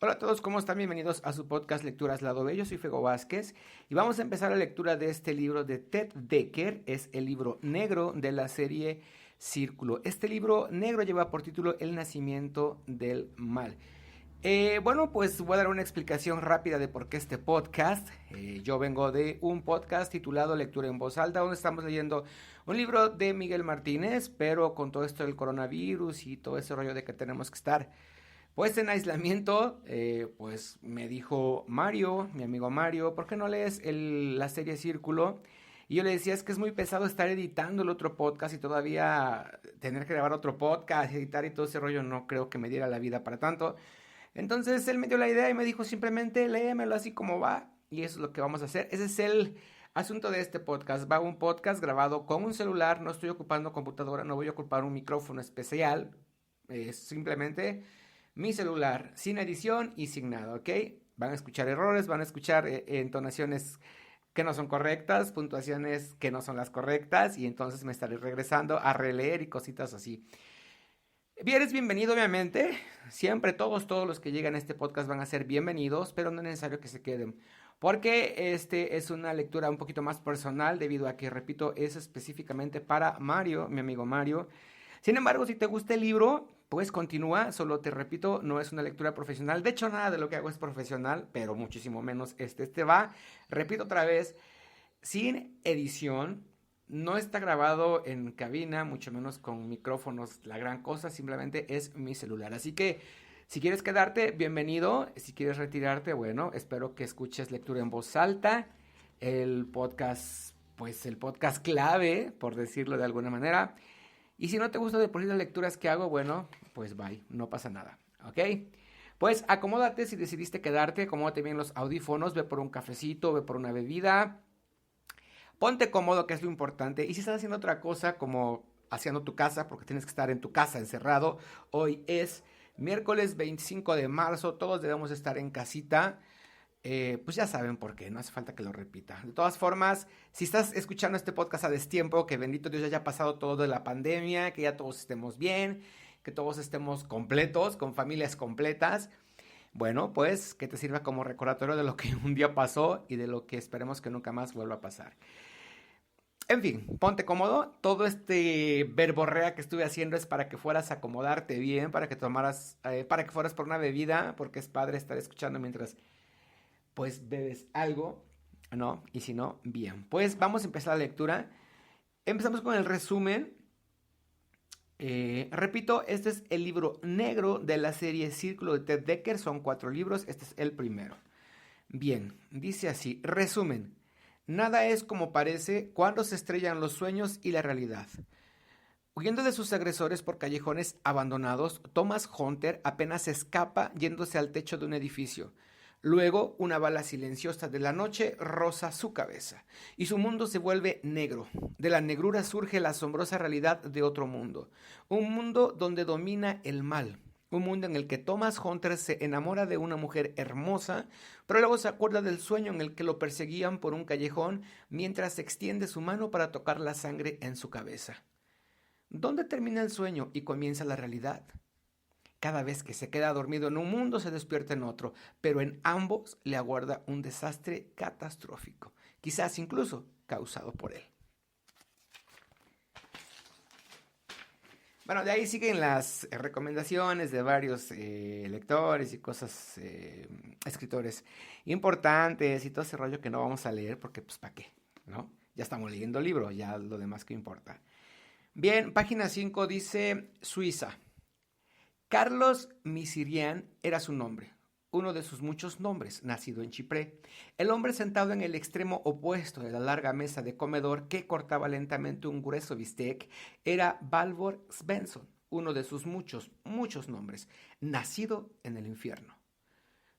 Hola a todos, ¿cómo están? Bienvenidos a su podcast Lecturas Lado B. Yo soy Fego Vázquez y vamos a empezar la lectura de este libro de Ted Dekker. Es el libro negro de la serie Círculo. Este libro negro lleva por título El nacimiento del mal. Pues voy a dar una explicación rápida de por qué este podcast. Yo vengo de un podcast titulado Lectura en Voz Alta, donde estamos leyendo un libro de Miguel Martínez, pero con todo esto del coronavirus y todo ese rollo de que tenemos que estar pues en aislamiento, pues me dijo Mario, mi amigo Mario, ¿por qué no lees la serie Círculo? Y yo le decía, es que es muy pesado estar editando el otro podcast y todavía tener que grabar otro podcast, editar y todo ese rollo, no creo que me diera la vida para tanto. Entonces él me dio la idea y me dijo simplemente léemelo así como va y eso es lo que vamos a hacer. Ese es el asunto de este podcast. Va un podcast grabado con un celular, no estoy ocupando computadora, no voy a ocupar un micrófono especial, simplemente mi celular, sin edición y sin nada, ¿ok? Van a escuchar errores, van a escuchar entonaciones que no son correctas, puntuaciones que no son las correctas y entonces me estaré regresando a releer y cositas así. Bien, eres bienvenido obviamente, siempre todos los que llegan a este podcast van a ser bienvenidos, pero no es necesario que se queden, porque este es una lectura un poquito más personal debido a que, repito, es específicamente para Mario, mi amigo Mario. Sin embargo, si te gusta el libro, pues continúa, solo te repito, no es una lectura profesional. De hecho, nada de lo que hago es profesional, pero muchísimo menos este. Este va, repito otra vez, sin edición. No está grabado en cabina, mucho menos con micrófonos, la gran cosa, simplemente es mi celular. Así que si quieres quedarte, bienvenido. Si quieres retirarte, bueno, espero que escuches lectura en voz alta. El podcast, pues el podcast clave, por decirlo de alguna manera. Y si no te gusta de por sí las lecturas que hago, bueno, pues bye, no pasa nada, ¿ok? Pues acomódate si decidiste quedarte, acomódate bien los audífonos, ve por un cafecito, ve por una bebida, ponte cómodo, que es lo importante. Y si estás haciendo otra cosa, como haciendo tu casa, porque tienes que estar en tu casa encerrado, hoy es miércoles 25 de marzo, todos debemos estar en casita. Pues ya saben por qué, no hace falta que lo repita. De todas formas, si estás escuchando este podcast a destiempo, que bendito Dios ya haya pasado todo de la pandemia, que ya todos estemos bien, que todos estemos completos, con familias completas, bueno, pues que te sirva como recordatorio de lo que un día pasó y de lo que esperemos que nunca más vuelva a pasar. En fin, ponte cómodo. Todo este verborrea que estuve haciendo es para que fueras a acomodarte bien, para que tomaras, para que fueras por una bebida, porque es padre estar escuchando mientras pues bebes algo, ¿no? Y si no, bien. Pues vamos a empezar la lectura. Empezamos con el resumen. Repito, este es el libro negro de la serie Círculo de Ted Dekker. Son 4 libros, este es el primero. Bien, dice así, resumen. Nada es como parece cuando se estrellan los sueños y la realidad. Huyendo de sus agresores por callejones abandonados, Thomas Hunter apenas escapa yéndose al techo de un edificio. Luego, una bala silenciosa de la noche roza su cabeza y su mundo se vuelve negro. De la negrura surge la asombrosa realidad de otro mundo. Un mundo donde domina el mal. Un mundo en el que Thomas Hunter se enamora de una mujer hermosa, pero luego se acuerda del sueño en el que lo perseguían por un callejón mientras extiende su mano para tocar la sangre en su cabeza. ¿Dónde termina el sueño y comienza la realidad? Cada vez que se queda dormido en un mundo se despierta en otro, pero en ambos le aguarda un desastre catastrófico, quizás incluso causado por él. Bueno, de ahí siguen las recomendaciones de varios lectores y cosas, escritores importantes y todo ese rollo que no vamos a leer porque pues ¿para qué? ¿No? Ya estamos leyendo el libro, ya lo demás que importa. Bien, página 5 dice Suiza. Carlos Misirian era su nombre, uno de sus muchos nombres, nacido en Chipre. El hombre sentado en el extremo opuesto de la larga mesa de comedor que cortaba lentamente un grueso bistec era Valborg Svensson, uno de sus muchos nombres, nacido en el infierno.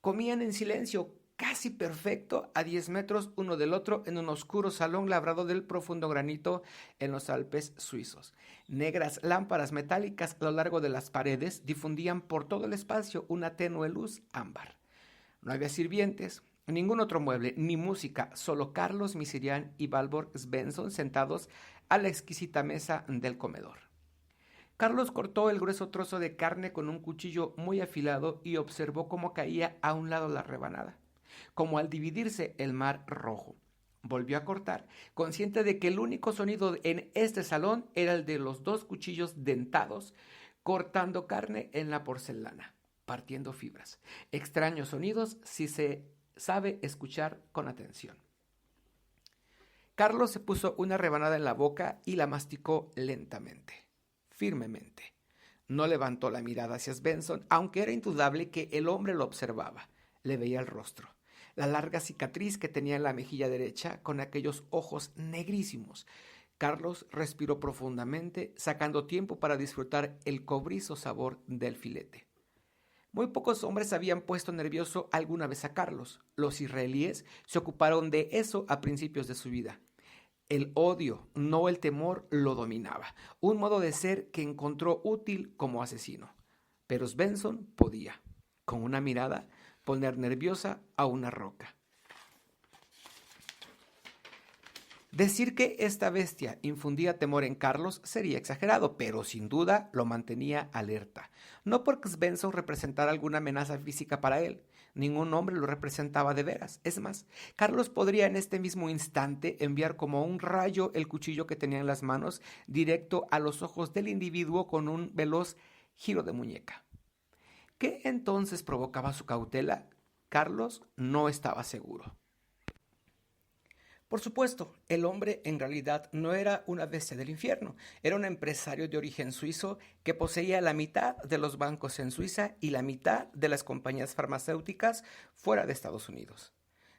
Comían en silencio, casi perfecto, a 10 metros uno del otro en un oscuro salón labrado del profundo granito en los Alpes suizos. Negras lámparas metálicas a lo largo de las paredes difundían por todo el espacio una tenue luz ámbar. No había sirvientes, ningún otro mueble, ni música, solo Carlos Misirian y Valborg Svensson sentados a la exquisita mesa del comedor. Carlos cortó el grueso trozo de carne con un cuchillo muy afilado y observó cómo caía a un lado la rebanada, como al dividirse el mar Rojo. Volvió a cortar, consciente de que el único sonido en este salón era el de los dos cuchillos dentados, cortando carne en la porcelana, partiendo fibras. Extraños sonidos si se sabe escuchar con atención. Carlos se puso una rebanada en la boca y la masticó lentamente, firmemente. No levantó la mirada hacia Svensson, aunque era indudable que el hombre lo observaba. Le veía el rostro, la larga cicatriz que tenía en la mejilla derecha con aquellos ojos negrísimos. Carlos respiró profundamente, sacando tiempo para disfrutar el cobrizo sabor del filete. Muy pocos hombres habían puesto nervioso alguna vez a Carlos. Los israelíes se ocuparon de eso a principios de su vida. El odio, no el temor, lo dominaba, un modo de ser que encontró útil como asesino. Pero Svensson podía, con una mirada, poner nerviosa a una roca. Decir que esta bestia infundía temor en Carlos sería exagerado, pero sin duda lo mantenía alerta. No porque Svensson representara alguna amenaza física para él. Ningún hombre lo representaba de veras. Es más, Carlos podría en este mismo instante enviar como un rayo el cuchillo que tenía en las manos directo a los ojos del individuo con un veloz giro de muñeca. ¿Qué entonces provocaba su cautela? Carlos no estaba seguro. Por supuesto, el hombre en realidad no era una bestia del infierno, era un empresario de origen suizo que poseía la mitad de los bancos en Suiza y la mitad de las compañías farmacéuticas fuera de Estados Unidos.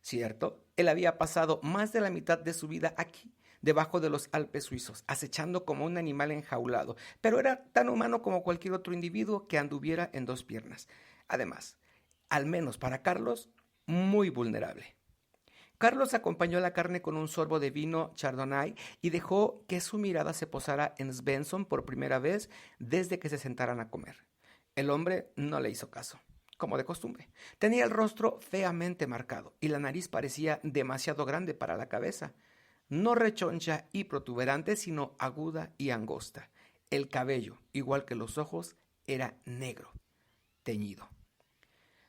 Cierto, él había pasado más de la mitad de su vida aquí, debajo de los Alpes suizos, acechando como un animal enjaulado, pero era tan humano como cualquier otro individuo que anduviera en dos piernas. Además, al menos para Carlos, muy vulnerable. Carlos acompañó la carne con un sorbo de vino chardonnay y dejó que su mirada se posara en Svensson por primera vez desde que se sentaran a comer. El hombre no le hizo caso, como de costumbre. Tenía el rostro feamente marcado y la nariz parecía demasiado grande para la cabeza. No rechoncha y protuberante, sino aguda y angosta. El cabello, igual que los ojos, era negro, teñido.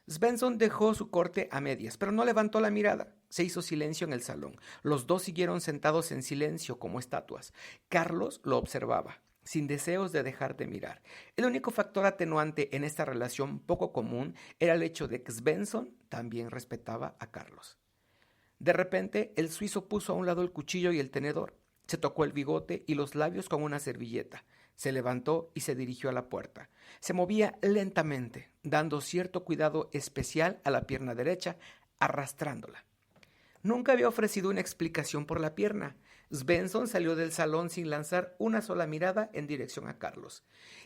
Svensson dejó su corte a medias, pero no levantó la mirada. Se hizo silencio en el salón. Los dos siguieron sentados en silencio como estatuas. Carlos lo observaba, sin deseos de dejar de mirar. El único factor atenuante en esta relación poco común era el hecho de que Svensson también respetaba a Carlos. De repente, el suizo puso a un lado el cuchillo y el tenedor. Se tocó el bigote y los labios con una servilleta. Se levantó y se dirigió a la puerta. Se movía lentamente, dando cierto cuidado especial a la pierna derecha, arrastrándola. Nunca había ofrecido una explicación por la pierna. Svensson salió del salón sin lanzar una sola mirada en dirección a Carlos.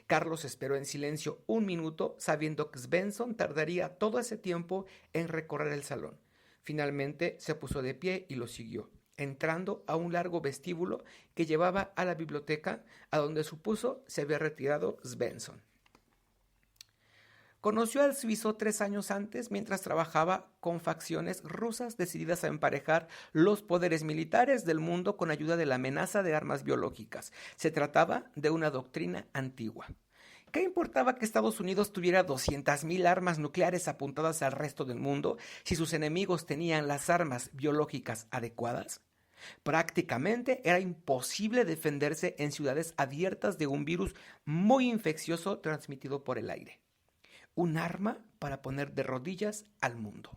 Carlos esperó en silencio un minuto, sabiendo que Svensson tardaría todo ese tiempo en recorrer el salón. Finalmente se puso de pie y lo siguió, entrando a un largo vestíbulo que llevaba a la biblioteca, a donde supuso se había retirado Svensson. Conoció al suizo 3 años antes mientras trabajaba con facciones rusas decididas a emparejar los poderes militares del mundo con ayuda de la amenaza de armas biológicas. Se trataba de una doctrina antigua. ¿Qué importaba que Estados Unidos tuviera 200,000 armas nucleares apuntadas al resto del mundo si sus enemigos tenían las armas biológicas adecuadas? Prácticamente era imposible defenderse en ciudades abiertas de un virus muy infeccioso transmitido por el aire. Un arma para poner de rodillas al mundo.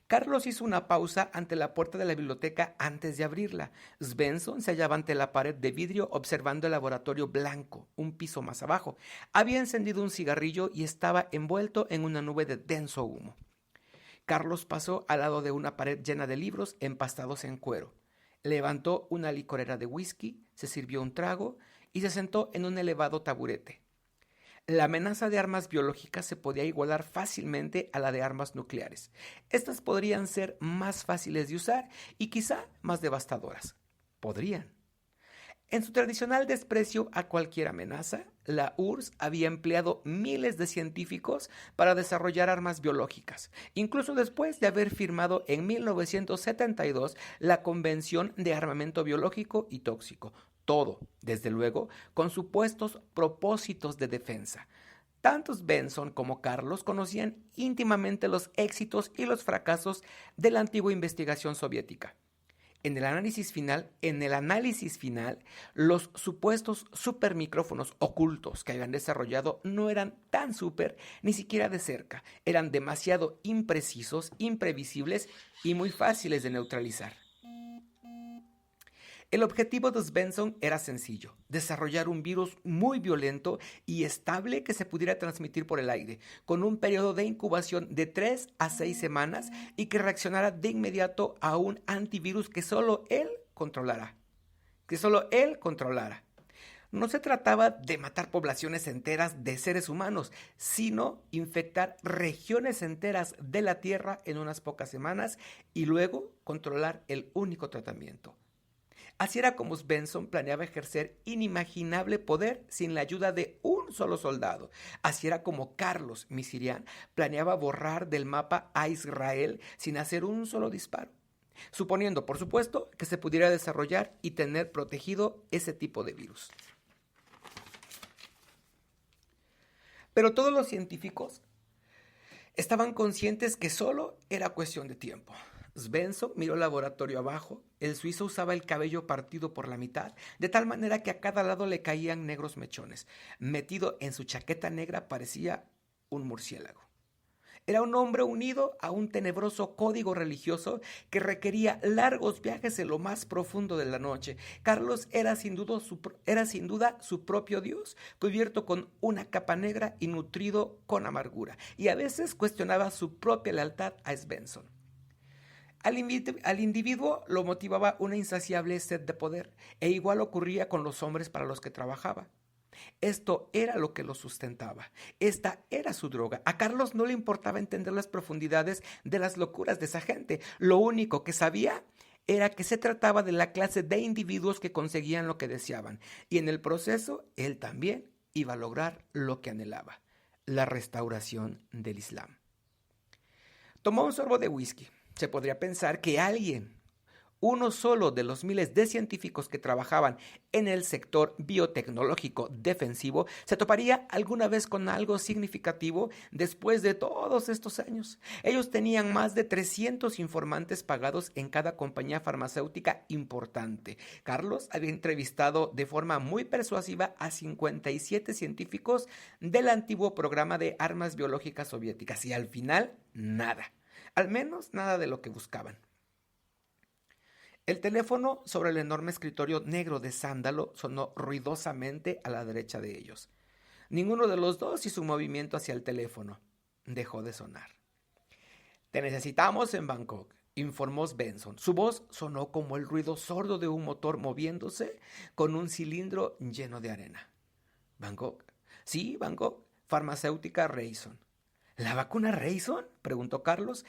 Carlos hizo una pausa ante la puerta de la biblioteca antes de abrirla. Svensson se hallaba ante la pared de vidrio observando el laboratorio blanco, un piso más abajo. Había encendido un cigarrillo y estaba envuelto en una nube de denso humo. Carlos pasó al lado de una pared llena de libros empastados en cuero. Levantó una licorera de whisky, se sirvió un trago y se sentó en un elevado taburete. La amenaza de armas biológicas se podía igualar fácilmente a la de armas nucleares. Estas podrían ser más fáciles de usar y quizá más devastadoras. Podrían. En su tradicional desprecio a cualquier amenaza, la URSS había empleado miles de científicos para desarrollar armas biológicas, incluso después de haber firmado en 1972 la Convención de Armamento Biológico y Tóxico. todo, desde luego, con supuestos propósitos de defensa. Tantos Benson como Carlos conocían íntimamente los éxitos y los fracasos de la antigua investigación soviética. En el análisis final, los supuestos supermicrófonos ocultos que habían desarrollado no eran tan super ni siquiera de cerca. Eran demasiado imprecisos, imprevisibles y muy fáciles de neutralizar. El objetivo de Svensson era sencillo: desarrollar un virus muy violento y estable que se pudiera transmitir por el aire, con un periodo de incubación de 3 a 6 semanas y que reaccionara de inmediato a un antivirus que solo él controlara. No se trataba de matar poblaciones enteras de seres humanos, sino infectar regiones enteras de la Tierra en unas pocas semanas y luego controlar el único tratamiento. Así era como Svensson planeaba ejercer inimaginable poder sin la ayuda de un solo soldado. Así era como Carlos Misirian planeaba borrar del mapa a Israel sin hacer un solo disparo, suponiendo, por supuesto, que se pudiera desarrollar y tener protegido ese tipo de virus. Pero todos los científicos estaban conscientes que solo era cuestión de tiempo. Svensson miró el laboratorio abajo. El suizo usaba el cabello partido por la mitad, de tal manera que a cada lado le caían negros mechones. Metido en su chaqueta negra parecía un murciélago. Era un hombre unido a un tenebroso código religioso que requería largos viajes en lo más profundo de la noche. Carlos era sin duda su propio Dios, cubierto con una capa negra y nutrido con amargura, y a veces cuestionaba su propia lealtad a Svensson. Al individuo lo motivaba una insaciable sed de poder, e igual ocurría con los hombres para los que trabajaba. Esto era lo que lo sustentaba. Esta era su droga. A Carlos no le importaba entender las profundidades de las locuras de esa gente. Lo único que sabía era que se trataba de la clase de individuos que conseguían lo que deseaban, y en el proceso él también iba a lograr lo que anhelaba: la restauración del Islam. Tomó un sorbo de whisky. Se podría pensar que uno solo de los miles de científicos que trabajaban en el sector biotecnológico defensivo, se toparía alguna vez con algo significativo después de todos estos años. Ellos tenían más de 300 informantes pagados en cada compañía farmacéutica importante. Carlos había entrevistado de forma muy persuasiva a 57 científicos del antiguo programa de armas biológicas soviéticas, y al final, nada. Al menos nada de lo que buscaban. El teléfono sobre el enorme escritorio negro de sándalo sonó ruidosamente a la derecha de ellos. Ninguno de los dos hizo un movimiento hacia el teléfono. Dejó de sonar. «Te necesitamos en Bangkok», informó Svensson. Su voz sonó como el ruido sordo de un motor moviéndose con un cilindro lleno de arena. «¿Bangkok?» «Sí, Bangkok. Farmacéutica Rayson». «¿La vacuna Rayson?», preguntó Carlos.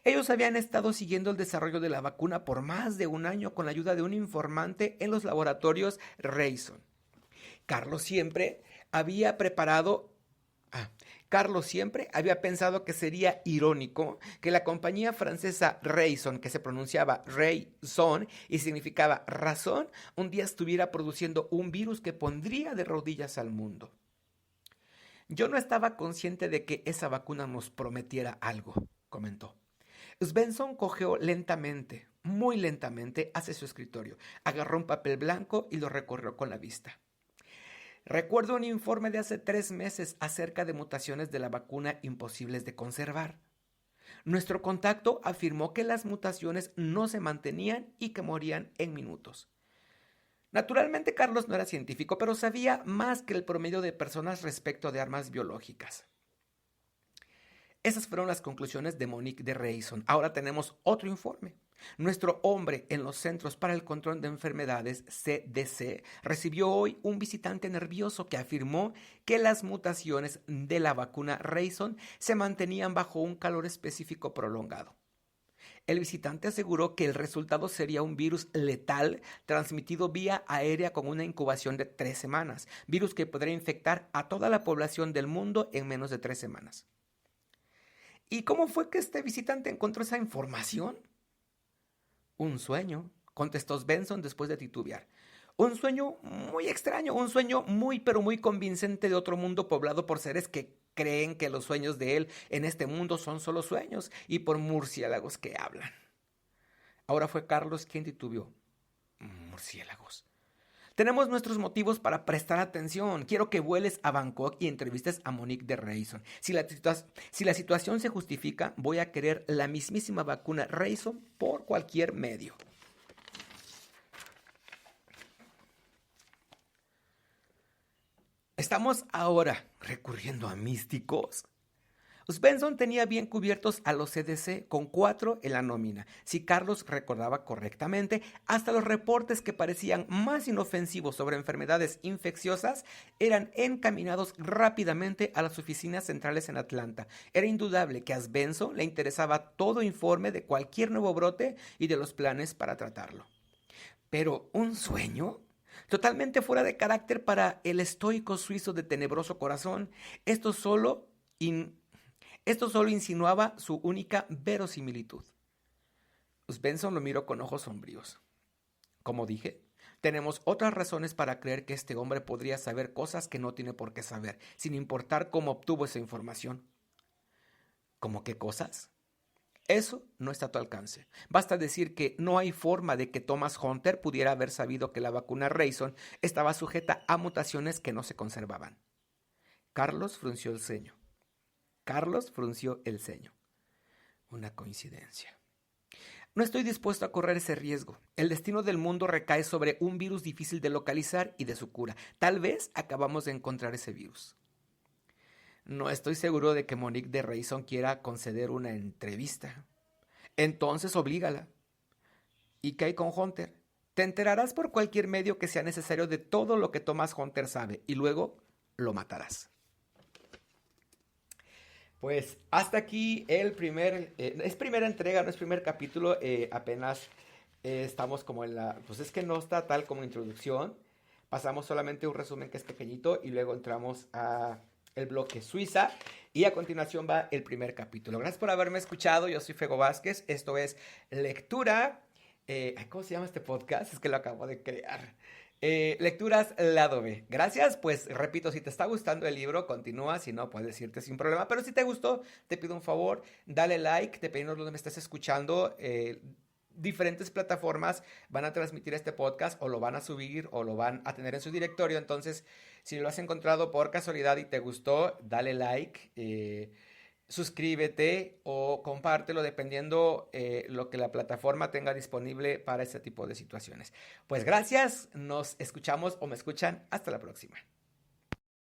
Ellos habían estado siguiendo el desarrollo de la vacuna por más de un año con la ayuda de un informante en los laboratorios Rayson. Carlos siempre había pensado que sería irónico que la compañía francesa Rayson, que se pronunciaba Rayson y significaba razón, un día estuviera produciendo un virus que pondría de rodillas al mundo. «Yo no estaba consciente de que esa vacuna nos prometiera algo», comentó. Svensson cojeó lentamente, muy lentamente, hacia su escritorio. Agarró un papel blanco y lo recorrió con la vista. «Recuerdo un informe de hace 3 meses acerca de mutaciones de la vacuna imposibles de conservar. Nuestro contacto afirmó que las mutaciones no se mantenían y que morían en minutos». Naturalmente, Carlos no era científico, pero sabía más que el promedio de personas respecto de armas biológicas. Esas fueron las conclusiones de Monique de Rayson. Ahora tenemos otro informe. Nuestro hombre en los Centros para el Control de Enfermedades, CDC, recibió hoy un visitante nervioso que afirmó que las mutaciones de la vacuna Rayson se mantenían bajo un calor específico prolongado. El visitante aseguró que el resultado sería un virus letal transmitido vía aérea con una incubación de 3 semanas, virus que podría infectar a toda la población del mundo en menos de 3 semanas. ¿Y cómo fue que este visitante encontró esa información? Un sueño, contestó Svensson después de titubear. Un sueño muy extraño, un sueño pero muy convincente de otro mundo poblado por seres que creen que los sueños de él en este mundo son solo sueños y por murciélagos que hablan. Ahora fue Carlos quien titubeó. Murciélagos. Tenemos nuestros motivos para prestar atención. Quiero que vueles a Bangkok y entrevistes a Monique de Rayson. Si la situación se justifica, voy a querer la mismísima vacuna Rayson por cualquier medio. ¿Estamos ahora recurriendo a místicos? Svensson tenía bien cubiertos a los CDC con 4 en la nómina, si Carlos recordaba correctamente. Hasta los reportes que parecían más inofensivos sobre enfermedades infecciosas eran encaminados rápidamente a las oficinas centrales en Atlanta. Era indudable que a Svensson le interesaba todo informe de cualquier nuevo brote y de los planes para tratarlo. ¿Pero un sueño? Totalmente fuera de carácter para el estoico suizo de tenebroso corazón. Esto solo insinuaba su única verosimilitud. Svensson lo miró con ojos sombríos. Como dije, tenemos otras razones para creer que este hombre podría saber cosas que no tiene por qué saber, sin importar cómo obtuvo esa información. ¿Cómo qué cosas? Eso no está a tu alcance. Basta decir que no hay forma de que Thomas Hunter pudiera haber sabido que la vacuna Rayson estaba sujeta a mutaciones que no se conservaban. Carlos frunció el ceño. Una coincidencia. No estoy dispuesto a correr ese riesgo. El destino del mundo recae sobre un virus difícil de localizar y de su cura. Tal vez acabamos de encontrar ese virus. No estoy seguro de que Monique de Rayson quiera conceder una entrevista. Entonces oblígala. ¿Y qué hay con Hunter? Te enterarás por cualquier medio que sea necesario de todo lo que Thomas Hunter sabe y luego lo matarás. Pues hasta aquí es primera entrega, no es primer capítulo, apenas estamos como pues es que no está tal como introducción. Pasamos solamente un resumen que es pequeñito y luego entramos a el bloque Suiza y a continuación va el primer capítulo. Gracias por haberme escuchado, yo soy Fego Vázquez, esto es Lectura, ¿cómo se llama este podcast? Es que lo acabo de crear. Lecturas Lado B. Gracias, pues repito, si te está gustando el libro, continúa, si no puedes irte sin problema, pero si te gustó, te pido un favor, dale like, dependiendo de donde me estés escuchando. Diferentes plataformas van a transmitir este podcast o lo van a subir o lo van a tener en su directorio. Entonces, si lo has encontrado por casualidad y te gustó, dale like, suscríbete o compártelo dependiendo lo que la plataforma tenga disponible para este tipo de situaciones. Pues gracias, nos escuchamos o me escuchan. Hasta la próxima.